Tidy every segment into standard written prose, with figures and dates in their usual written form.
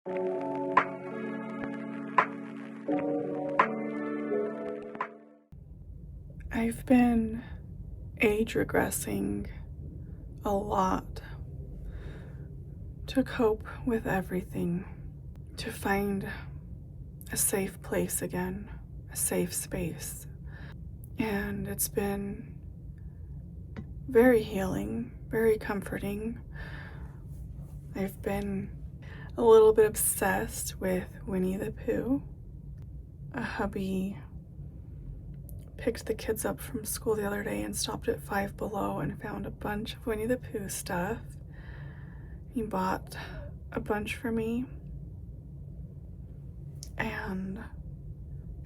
I've been age regressing a lot to cope with everything, to find a safe place again, a safe space. And it's been very healing, very comforting. I've been a little bit obsessed with Winnie the Pooh. A hubby picked the kids up from school the other day and stopped at Five Below and found a bunch of Winnie the Pooh stuff. He bought a bunch for me. And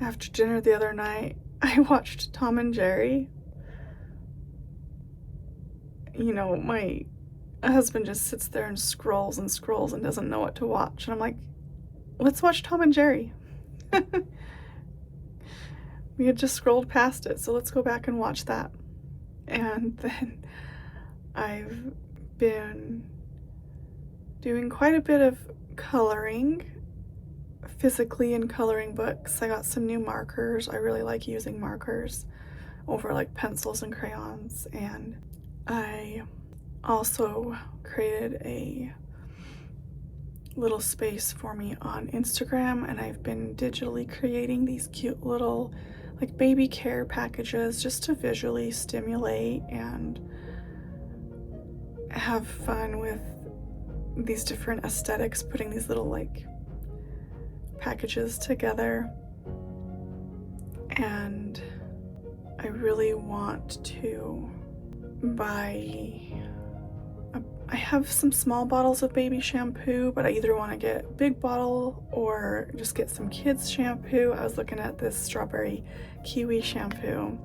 after dinner the other night, I watched Tom and Jerry. You know, my husband just sits there and scrolls and scrolls and doesn't know what to watch. And I'm like, let's watch Tom and Jerry. We had just scrolled past it, so let's go back and watch that. And then I've been doing quite a bit of coloring, physically in coloring books. I got some new markers. I really like using markers over like pencils and crayons. And I also created a little space for me on Instagram, and I've been digitally creating these cute little like baby care packages just to visually stimulate and have fun with these different aesthetics, putting these little like packages together. And I really want to buy I have some small bottles of baby shampoo, but I either want to get a big bottle or just get some kids shampoo. I was looking at this strawberry kiwi shampoo,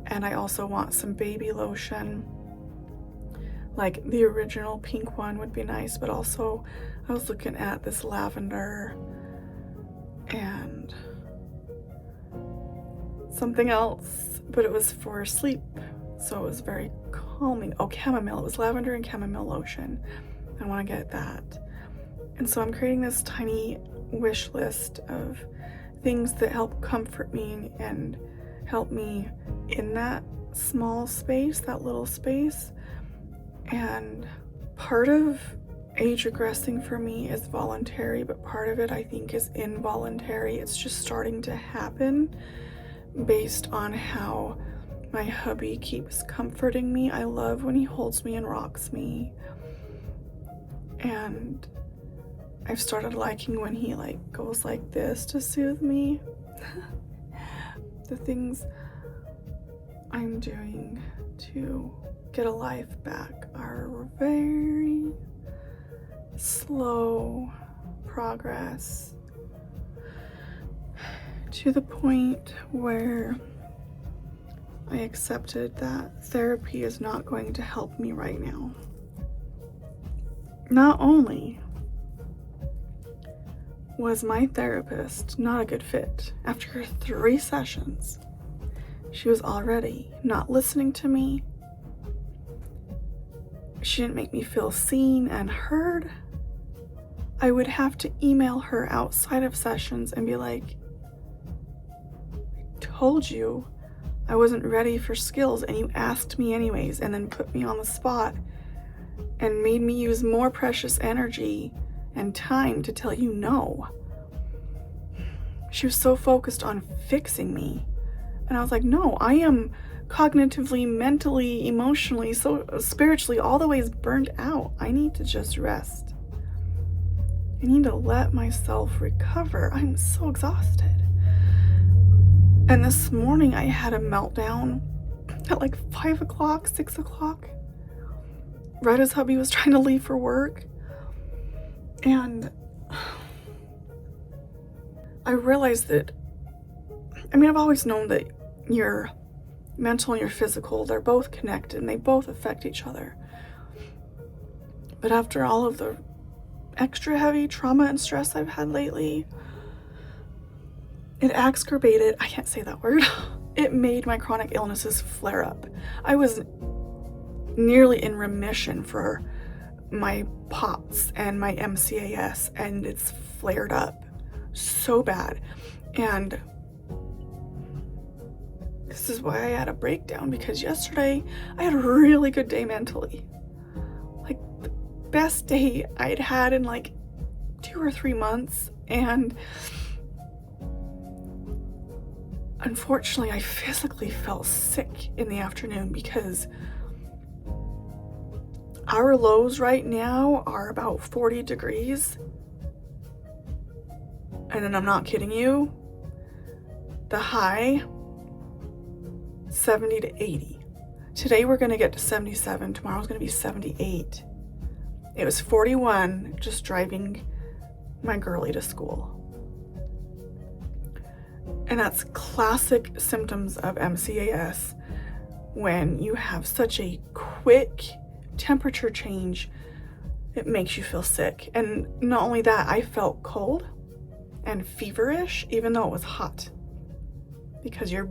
and I also want some baby lotion. Like the original pink one would be nice, but also I was looking at this lavender and something else, but it was for sleep, so it was very calming. Oh, chamomile. It was lavender and chamomile lotion. I want to get that. And so I'm creating this tiny wish list of things that help comfort me and help me in that small space, that little space. And part of age regressing for me is voluntary, but part of it I think is involuntary. It's just starting to happen based on how my hubby keeps comforting me. I love when he holds me and rocks me. And I've started liking when he like goes like this to soothe me. The things I'm doing to get a life back are very slow progress, to the point where I accepted that therapy is not going to help me right now. Not only was my therapist not a good fit, after 3 sessions, she was already not listening to me. She didn't make me feel seen and heard. I would have to email her outside of sessions and be like, I told you I wasn't ready for skills and you asked me anyways, and then put me on the spot and made me use more precious energy and time to tell you no. She was so focused on fixing me. And I was like, no, I am cognitively, mentally, emotionally, so spiritually, all the ways burned out. I need to just rest. I need to let myself recover. I'm so exhausted. And this morning I had a meltdown at like 5 o'clock, 6 o'clock, right as hubby was trying to leave for work. And I realized that, I mean, I've always known that your mental and your physical, they're both connected and they both affect each other. But after all of the extra heavy trauma and stress I've had lately, it exacerbated, I can't say that word, it made my chronic illnesses flare up. I was nearly in remission for my POTS and my MCAS, and it's flared up so bad. And this is why I had a breakdown, because yesterday I had a really good day mentally. Like the best day I'd had in like 2 or 3 months. And unfortunately, I physically felt sick in the afternoon because our lows right now are about 40 degrees. And then I'm not kidding you, the high 70 to 80. Today we're gonna get to 77, tomorrow's gonna be 78. It was 41 just driving my girlie to school. And that's classic symptoms of MCAS, when you have such a quick temperature change, it makes you feel sick. And not only that, I felt cold and feverish even though it was hot, because your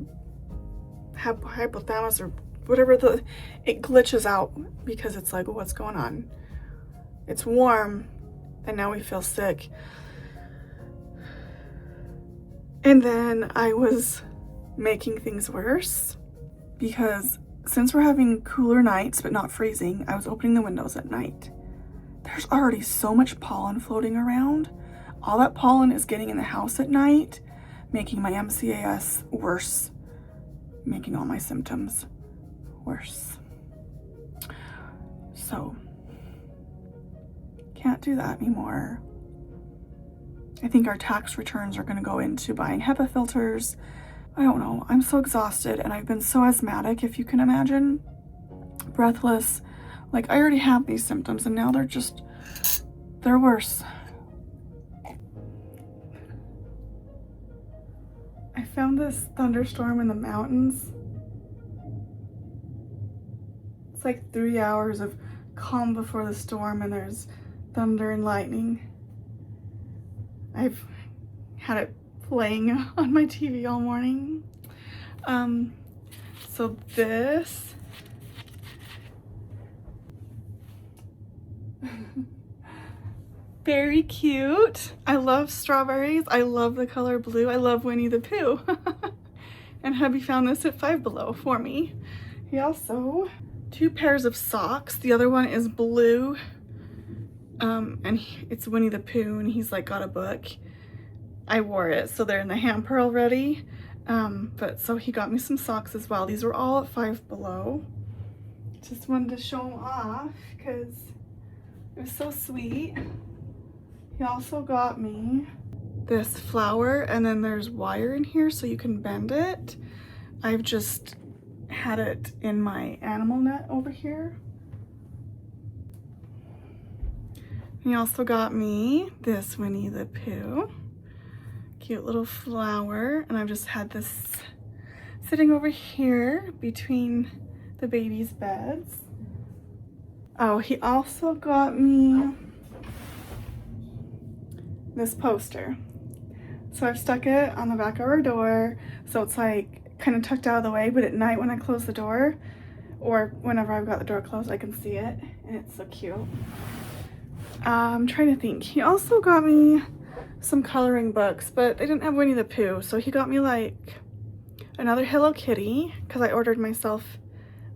hypothalamus or whatever, it glitches out because it's like, what's going on? It's warm and now we feel sick. And then I was making things worse because since we're having cooler nights but not freezing, I was opening the windows at night. There's already so much pollen floating around. All that pollen is getting in the house at night, making my MCAS worse, making all my symptoms worse. So, can't do that anymore. I think our tax returns are going to go into buying HEPA filters. I don't know. I'm so exhausted, and I've been so asthmatic, if you can imagine. Breathless. Like, I already have these symptoms, and now they're worse. I found this thunderstorm in the mountains. It's like 3 hours of calm before the storm, and there's thunder and lightning. I've had it playing on my TV all morning. So this very cute. I love strawberries. I love the color blue. I love Winnie the Pooh. And hubby found this at Five Below for me. He also 2 pairs of socks. The other one is blue. And it's Winnie the Pooh, and he's like got a book. I wore it, so they're in the hamper already. But so he got me some socks as well. These were all at Five Below. Just wanted to show them off because it was so sweet. He also got me this flower, and then there's wire in here so you can bend it. I've just had it in my animal net over here. He also got me this Winnie the Pooh. Cute little flower, and I've just had this sitting over here between the baby's beds. Oh, he also got me this poster. So I've stuck it on the back of our door, so it's like kind of tucked out of the way, but at night when I close the door, or whenever I've got the door closed, I can see it, and it's so cute. I'm trying to think. He also got me some coloring books, but they didn't have Winnie the Pooh, so he got me like another Hello Kitty, because I ordered myself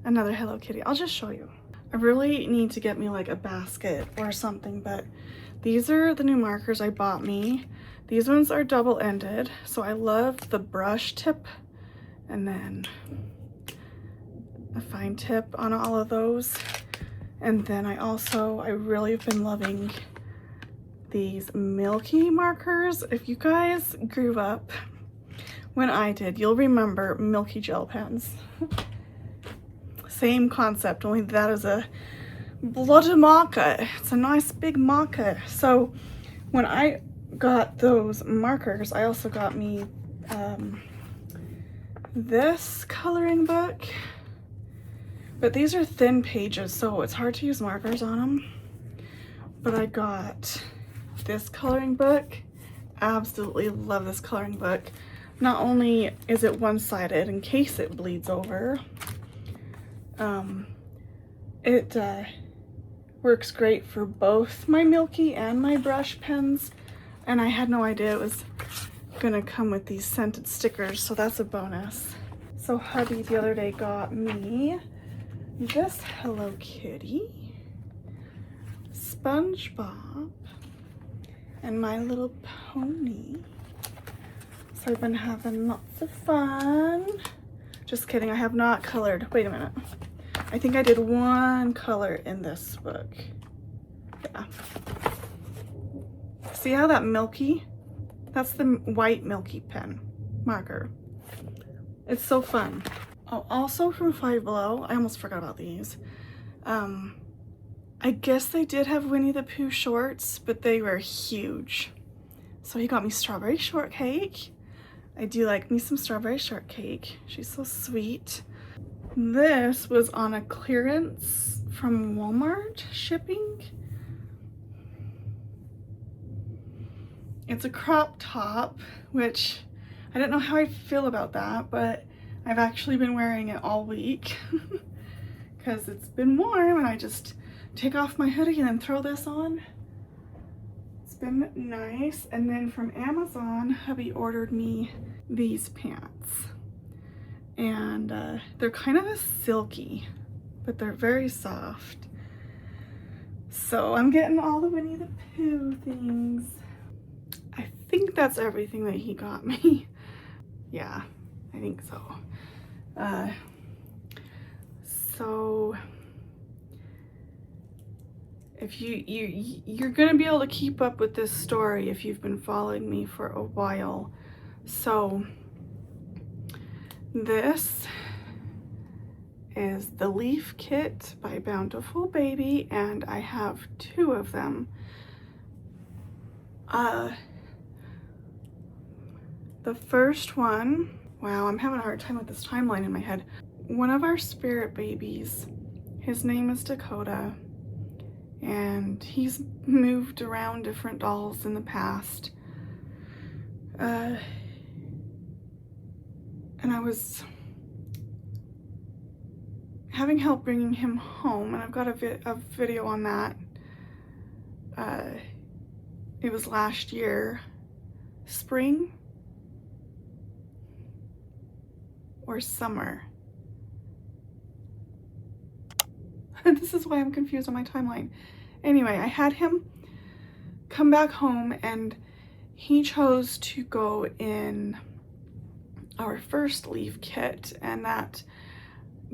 another Hello Kitty. I'll just show you. I really need to get me like a basket or something, but these are the new markers I bought me. These ones are double-ended, so I love the brush tip and then a fine tip on all of those. And then I really have been loving these Milky markers. If you guys grew up when I did, you'll remember Milky gel pens. Same concept, only that is a bloody marker. It's a nice big marker. So when I got those markers, I also got me this coloring book. But these are thin pages, so it's hard to use markers on them. But I got this coloring book. Absolutely love this coloring book. Not only is it one-sided in case it bleeds over, it Works great for both my Milky and my brush pens. And I had no idea it was gonna come with these scented stickers, so that's a bonus. So hubby the other day got me this Hello Kitty, SpongeBob, and My Little Pony. So I've been having lots of fun. Just kidding, I have not colored. Wait a minute. I think I did one color in this book. Yeah. See how that Milky? That's the white Milky pen marker. It's so fun. Oh, also from Five Below, I almost forgot about these. I guess they did have Winnie the Pooh shorts, but they were huge. So he got me strawberry shortcake. I do like me some strawberry shortcake. She's so sweet. This was on a clearance from Walmart shipping. It's a crop top, which I don't know how I feel about that, but I've actually been wearing it all week because it's been warm and I just take off my hoodie and then throw this on. It's been nice. And then from Amazon, hubby ordered me these pants. And they're kind of a silky, but they're very soft. So I'm getting all the Winnie the Pooh things. I think that's everything that he got me. Yeah, I think so. So if you're gonna be able to keep up with this story if you've been following me for a while. So this is the Leaf Kit by Bountiful Baby, and I have 2 of them. The first one, wow, I'm having a hard time with this timeline in my head. One of our spirit babies, his name is Dakota, and he's moved around different dolls in the past. And I was having help bringing him home, and I've got a video on that. It was last year, spring or summer. This is why I'm confused on my timeline. Anyway, I had him come back home and he chose to go in our first Leaf Kit, and that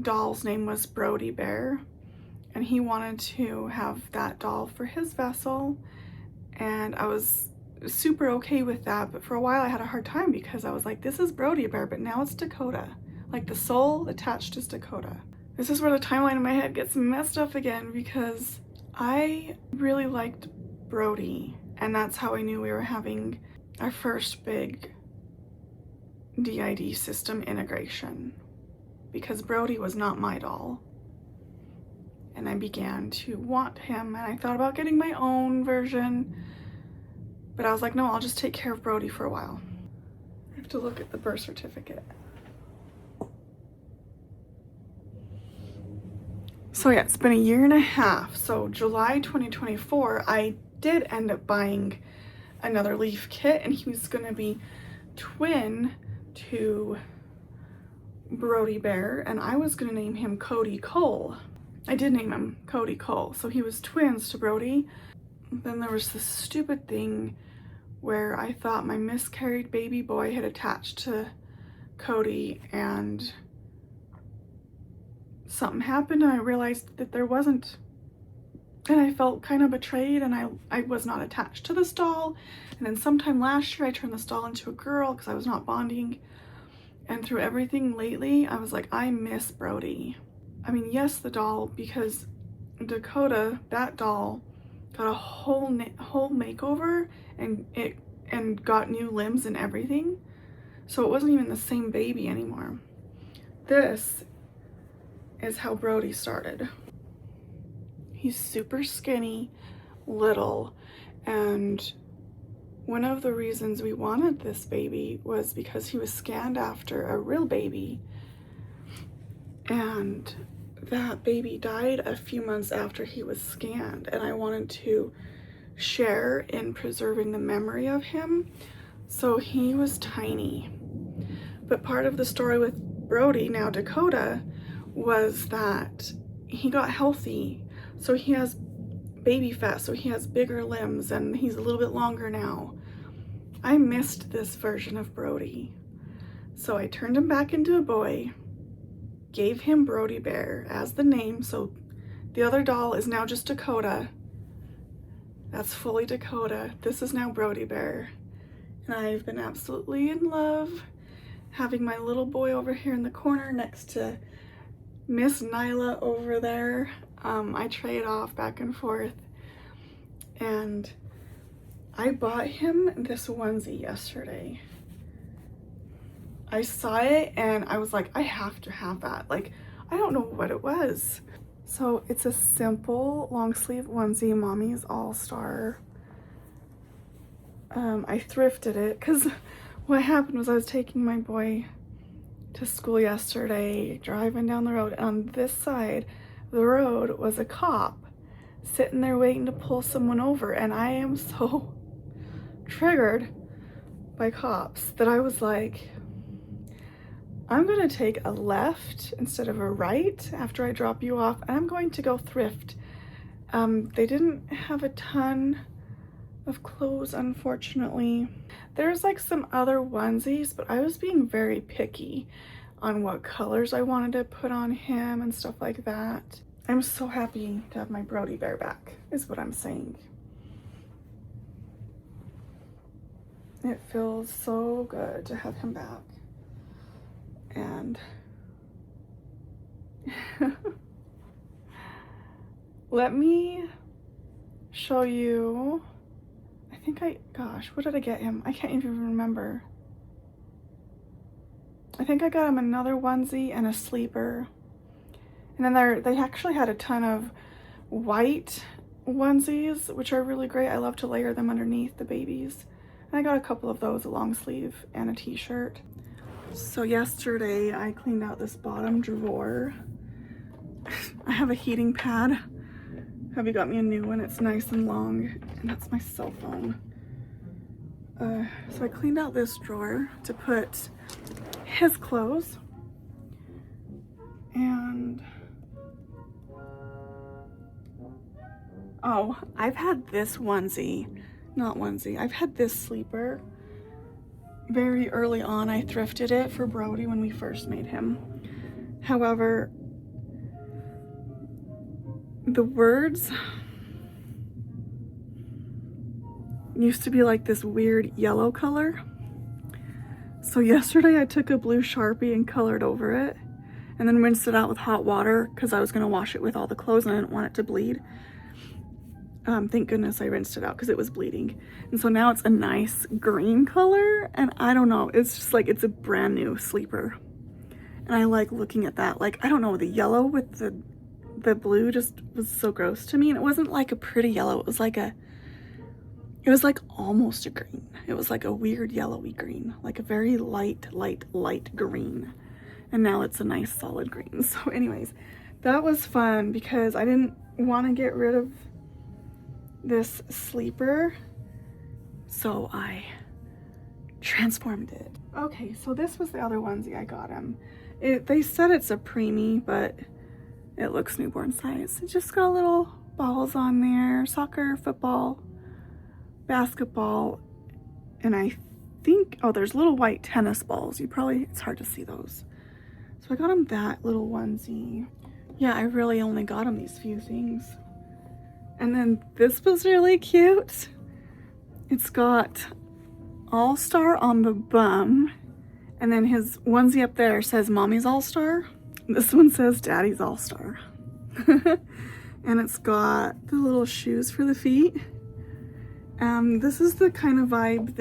doll's name was Brody Bear, and he wanted to have that doll for his vessel, and I was super okay with that. But for a while I had a hard time because I was like, this is Brody Bear, but now it's Dakota. Like, the soul attached is Dakota. This is where the timeline in my head gets messed up again, because I really liked Brody, and that's how I knew we were having our first big DID system integration, because Brody was not my doll. And I began to want him, and I thought about getting my own version, but I was like, no, I'll just take care of Brody for a while. I have to look at the birth certificate. So yeah, it's been a year and a half. So July 2024, I did end up buying another Leaf Kit, and he was gonna be twin to Brody Bear, and I was gonna name him Cody Cole. I did name him Cody Cole, so he was twins to Brody. Then there was this stupid thing where I thought my miscarried baby boy had attached to Cody, and something happened and I realized that there wasn't, and I felt kind of betrayed, and I was not attached to this doll. And then sometime last year I turned this doll into a girl because I was not bonding, and through everything lately I was like, I miss Brody. I mean, yes, the doll, because Dakota, that doll, got a whole makeover and got new limbs and everything, so it wasn't even the same baby anymore. This is how Brody started. He's super skinny, little, and one of the reasons we wanted this baby was because he was scanned after a real baby, and that baby died a few months after he was scanned, and I wanted to share in preserving the memory of him. So he was tiny. But part of the story with Brody, now Dakota, was that he got healthy. So he has baby fat, so he has bigger limbs, and he's a little bit longer now. I missed this version of Brody. So I turned him back into a boy, gave him Brody Bear as the name. So the other doll is now just Dakota. That's fully Dakota. This is now Brody Bear. And I've been absolutely in love having my little boy over here in the corner next to Miss Nyla over there. I trade off back and forth. And I bought him this onesie yesterday. I saw it and I was like, I have to have that. Like, I don't know what it was. So it's a simple long sleeve onesie, Mommy's All-Star. I thrifted it because what happened was I was taking my boy to school yesterday, driving down the road, and on this side of the road was a cop sitting there waiting to pull someone over, and I am so triggered by cops that I was like, I'm gonna take a left instead of a right after I drop you off, and I'm going to go thrift. They didn't have a ton of clothes, unfortunately. There's like some other onesies, but I was being very picky on what colors I wanted to put on him and stuff like that. I'm so happy to have my Brody Bear back, is what I'm saying. It feels so good to have him back. And let me show you. Gosh, what did I get him? I can't even remember. I think I got him another onesie and a sleeper. And then they actually had a ton of white onesies, which are really great. I love to layer them underneath the babies. And I got a couple of those, a long sleeve and a t-shirt. So yesterday I cleaned out this bottom drawer. I have a heating pad. Hubby got me a new one. It's nice and long, and that's my cell phone. So I cleaned out this drawer to put his clothes. And oh, I've had this I've had this sleeper very early on. I thrifted it for Brody when we first made him. However, the words used to be like this weird yellow color. So yesterday I took a blue Sharpie and colored over it and then rinsed it out with hot water because I was going to wash it with all the clothes and I didn't want it to bleed. Thank goodness I rinsed it out because it was bleeding. And so now it's a nice green color, and I don't know, it's just like, it's a brand new sleeper. And I like looking at that. Like, I don't know, the yellow with the blue just was so gross to me. And it wasn't like a pretty yellow. It was like almost a green. It was like a weird yellowy green, like a very light green. And now it's a nice solid green. So anyways, that was fun because I didn't want to get rid of this sleeper. So I transformed it. Okay, so this was the other onesie I got him. They said it's a preemie, but it looks newborn size. It just got little balls on there, soccer, football, basketball, and I think, oh, there's little white tennis balls. It's hard to see those. So I got him that little onesie. Yeah, I really only got him these few things. And then this was really cute. It's got All-Star on the bum, and then his onesie up there says Mommy's All-Star. This one says Daddy's All-Star. And it's got the little shoes for the feet. This is the kind of vibe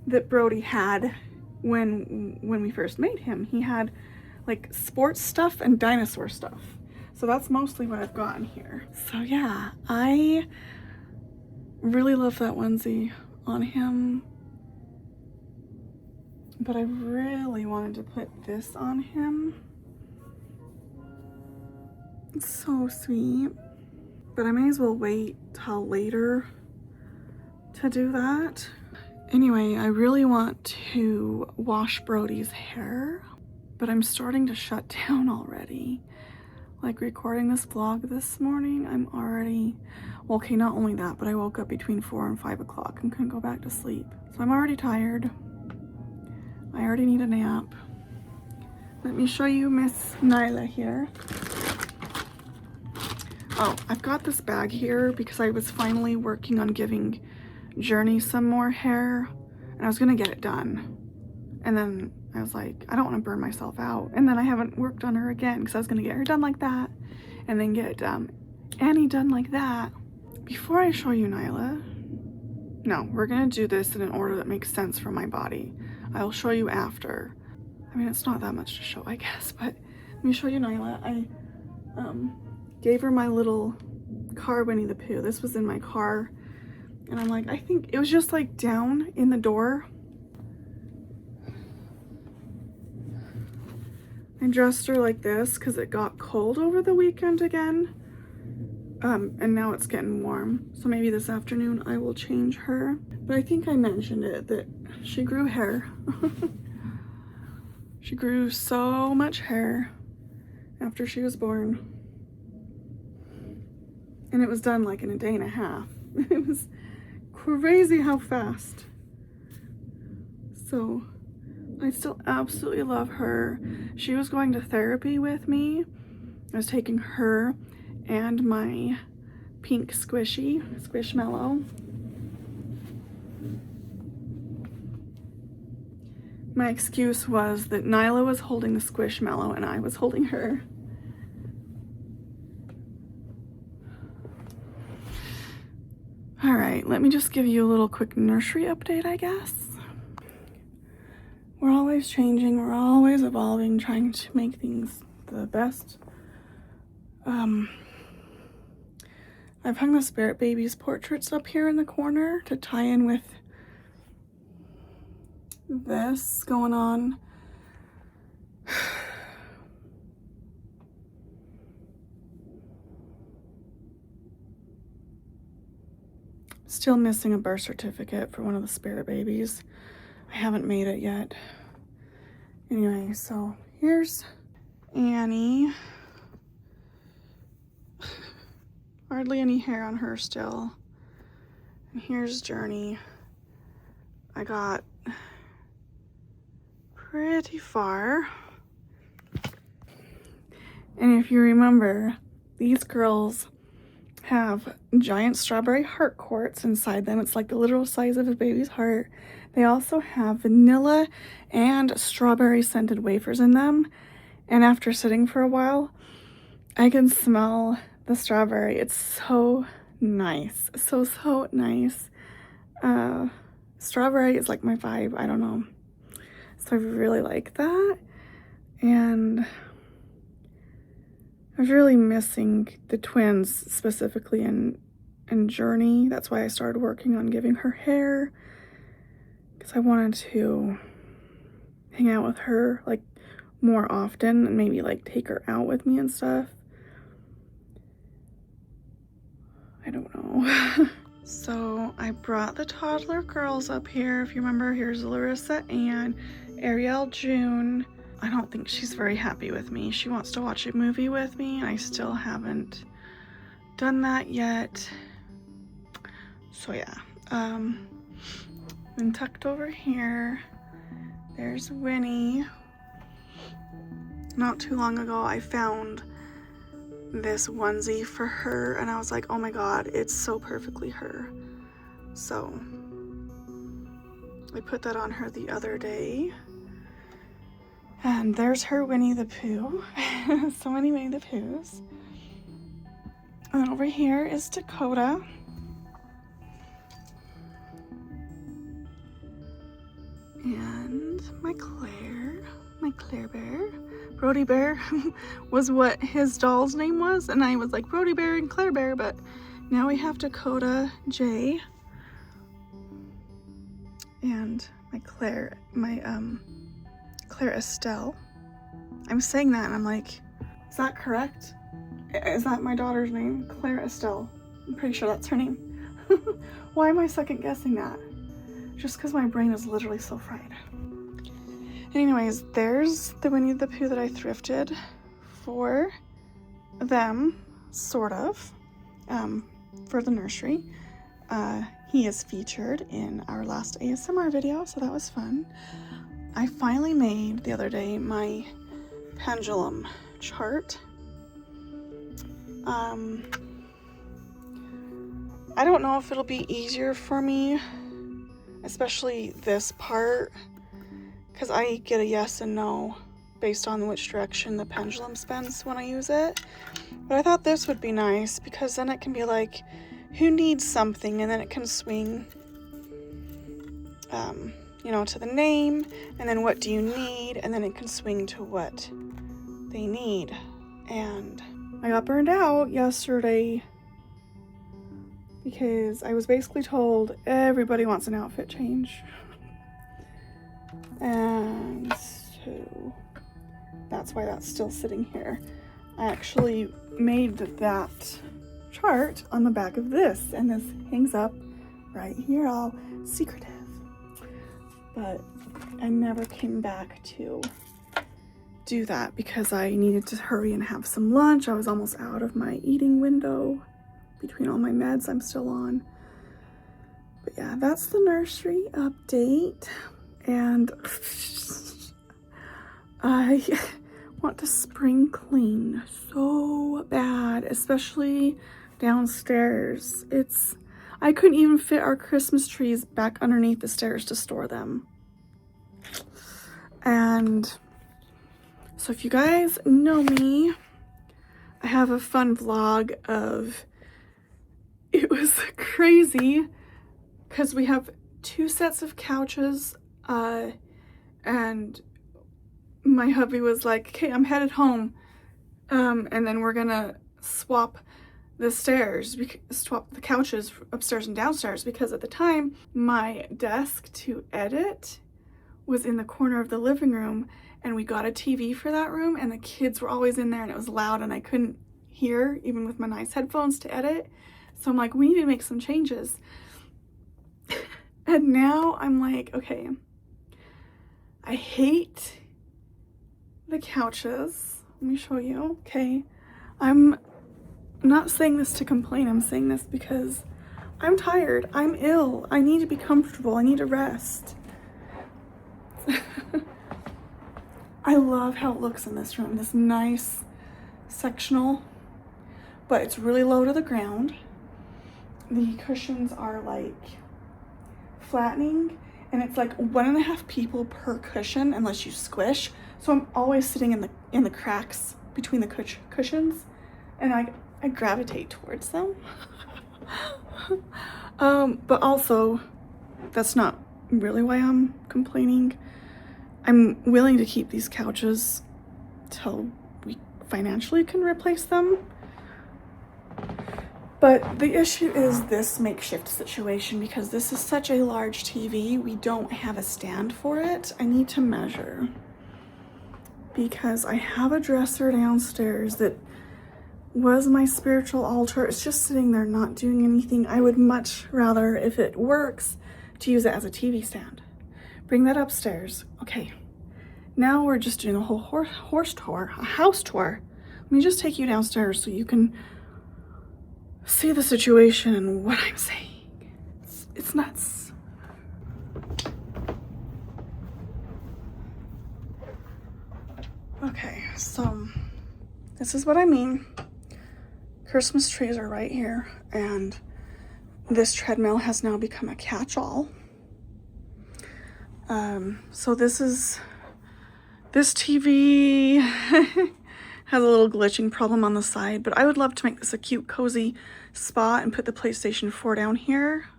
that Brody had when we first made him. He had like sports stuff and dinosaur stuff. So that's mostly what I've gotten here. So yeah, I really love that onesie on him. But I really wanted to put this on him. It's so sweet. But I may as well wait till later to do that. Anyway, I really want to wash Brody's hair, but I'm starting to shut down already. Like recording this vlog this morning, I'm already, well, okay, not only that, but I woke up between 4 and 5 o'clock and couldn't go back to sleep. So I'm already tired. I already need a nap. Let me show you Miss Nyla here. Oh, I've got this bag here because I was finally working on giving Journey some more hair and I was gonna get it done. And then I was like, I don't want to burn myself out. And then I haven't worked on her again because I was gonna get her done like that and then get Annie done like that. Before I show you Nyla, no, we're gonna do this in an order that makes sense for my body. I'll show you after. I mean, it's not that much to show, I guess, but let me show you Nyla. I gave her my little car Winnie the Pooh. This was in my car. And I'm like, I think it was just like down in the door. I dressed her like this because it got cold over the weekend again. And now it's getting warm. So maybe this afternoon I will change her. But I think I mentioned it, that she grew hair. She grew so much hair after she was born. And it was done like in a day and a half. It was crazy how fast. So I still absolutely love her. She was going to therapy with me. I was taking her and my pink Squishmallow. My excuse was that Nyla was holding the Squishmallow and I was holding her. All right, let me just give you a little quick nursery update, I guess. We're always changing, we're always evolving, trying to make things the best. I've hung the Spirit Babies portraits up here in the corner to tie in with this going on. Still missing a birth certificate for one of the Spirit Babies. I haven't made it yet. Anyway, so here's Annie. Hardly any hair on her still. And here's Journey. I got pretty far. And if you remember, these girls have giant strawberry heart quartz inside them. It's like the literal size of a baby's heart. They also have vanilla and strawberry scented wafers in them. And after sitting for a while, I can smell the strawberry. It's so nice. So nice. Strawberry is like my vibe. I don't know. So I really like that. And I was really missing the twins, specifically in Journey. That's why I started working on giving her hair, because I wanted to hang out with her like more often and maybe like take her out with me and stuff. I don't know. So I brought the toddler girls up here. If you remember, here's Larissa and Ariel June. I don't think she's very happy with me. She wants to watch a movie with me, and I still haven't done that yet. So yeah, then tucked over here, there's Winnie. Not too long ago, I found this onesie for her, and I was like, oh my god, it's so perfectly her. So I put that on her the other day. And there's her Winnie the Pooh. So many Winnie the Poohs. And then over here is Dakota. And my Claire Bear. Brody Bear was what his doll's name was. And I was like, Brody Bear and Claire Bear. But now we have Dakota J. And my Claire Estelle. I'm saying that and I'm like, is that correct? Is that my daughter's name? Claire Estelle. I'm pretty sure that's her name. Why am I second guessing that? Just because my brain is literally so fried. Anyways, there's the Winnie the Pooh that I thrifted for them, sort of, for the nursery. He is featured in our last ASMR video, so that was fun. I finally made, the other day, my pendulum chart. I don't know if it'll be easier for me, especially this part, because I get a yes and no based on which direction the pendulum spins when I use it. But I thought this would be nice, because then it can be like, who needs something, and then it can swing, you know, to the name, and then what do you need, and then it can swing to what they need. And I got burned out yesterday because I was basically told everybody wants an outfit change. And so that's why that's still sitting here. I actually made that chart on the back of this, and this hangs up right here, all secretive. But I never came back to do that because I needed to hurry and have some lunch. I was almost out of my eating window between all my meds I'm still on. But yeah, that's the nursery update. And I want to spring clean so bad, especially downstairs. I couldn't even fit our Christmas trees back underneath the stairs to store them. And so if you guys know me, I have a fun vlog of, it was crazy because we have 2 sets of couches, and my hubby was like, okay, I'm headed home, and then we're gonna swap the couches upstairs and downstairs, because at the time my desk to edit was in the corner of the living room, and we got a TV for that room, and the kids were always in there, and it was loud, and I couldn't hear even with my nice headphones to edit. So I'm like, we need to make some changes. And now I'm like, okay, I hate the couches. Let me show you. Okay, I'm not saying this to complain. I'm saying this because I'm tired. I'm ill. I need to be comfortable. I need to rest. I love how it looks in this room. This nice sectional, but it's really low to the ground. The cushions are like flattening, and it's like 1.5 people per cushion unless you squish. So I'm always sitting in the cracks between the cushions, and I gravitate towards them. But also, that's not really why I'm complaining. I'm willing to keep these couches till we financially can replace them. But the issue is this makeshift situation, because this is such a large TV. We don't have a stand for it. I need to measure, because I have a dresser downstairs that was my spiritual altar. It's just sitting there not doing anything. I would much rather, if it works, to use it as a TV stand. Bring that upstairs. Okay, now we're just doing a whole house tour. Let me just take you downstairs so you can see the situation and what I'm saying. It's nuts. Okay, so this is what I mean. Christmas trees are right here, and this treadmill has now become a catch-all. So this TV has a little glitching problem on the side, but I would love to make this a cute, cozy spot and put the PlayStation 4 down here.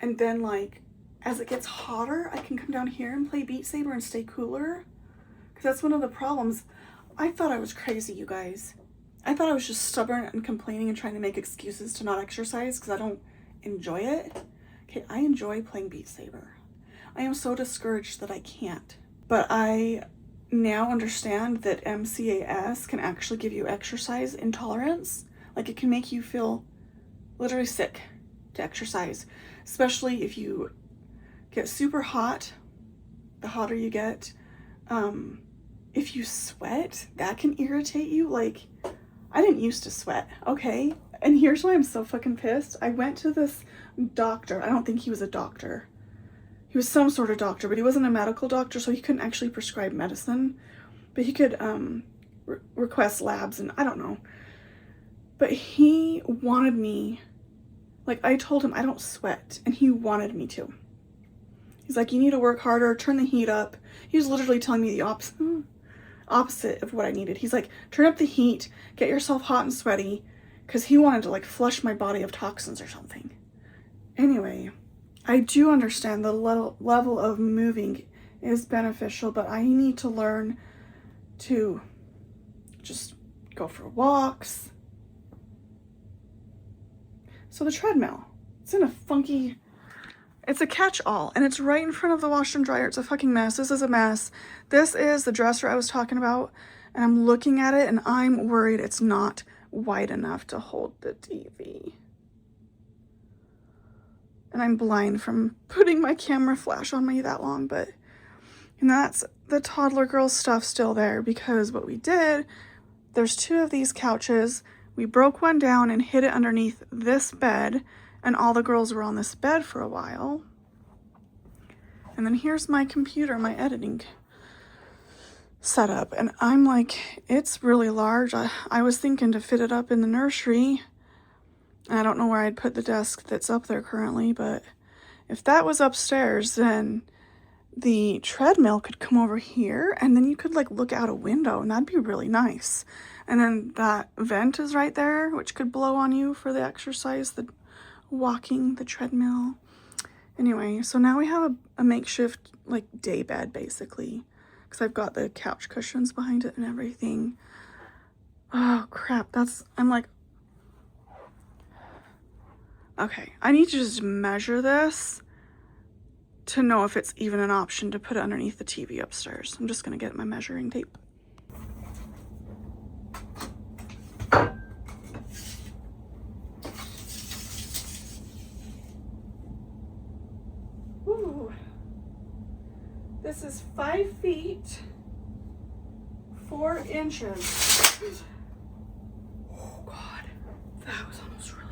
And then, like, as it gets hotter, I can come down here and play Beat Saber and stay cooler. Because that's one of the problems. I thought I was crazy, you guys. I thought I was just stubborn and complaining and trying to make excuses to not exercise because I don't enjoy it. Okay, I enjoy playing Beat Saber. I am so discouraged that I can't. But I now understand that MCAS can actually give you exercise intolerance. Like, it can make you feel literally sick to exercise, especially if you get super hot. The hotter you get, if you sweat, that can irritate you. Like, I didn't used to sweat, okay? And here's why I'm so fucking pissed. I went to this doctor. I don't think he was a doctor. He was some sort of doctor, but he wasn't a medical doctor, so he couldn't actually prescribe medicine. But he could request labs, and I don't know. But he wanted me, like, I told him I don't sweat, and he wanted me to. He's like, you need to work harder, turn the heat up. He was literally telling me the opposite of what I needed. He's like, turn up the heat, get yourself hot and sweaty, because he wanted to, like, flush my body of toxins or something. Anyway, I do understand the level of moving is beneficial, but I need to learn to just go for walks. So the treadmill, it's in a funky, it's a catch-all, and it's right in front of the washer and dryer. It's a fucking mess. This is a mess. This is the dresser I was talking about, and I'm looking at it, and I'm worried it's not wide enough to hold the TV. And I'm blind from putting my camera flash on me that long, but, and that's the toddler girl stuff still there, because what we did, there's 2 of these couches. We broke one down and hid it underneath this bed, and all the girls were on this bed for a while. And then here's my computer, my editing setup, and I'm like, it's really large. I was thinking to fit it up in the nursery. I don't know where I'd put the desk that's up there currently, but if that was upstairs, then the treadmill could come over here, and then you could, like, look out a window, and that'd be really nice. And then that vent is right there, which could blow on you for the exercise, the walking, the treadmill. Anyway, so now we have a makeshift, like, day bed, basically, because I've got the couch cushions behind it and everything. Oh, crap. I'm like, okay, I need to just measure this to know if it's even an option to put it underneath the TV upstairs. I'm just going to get my measuring tape. Ooh. This is 5 feet, 4 inches. Oh, God. That was almost right.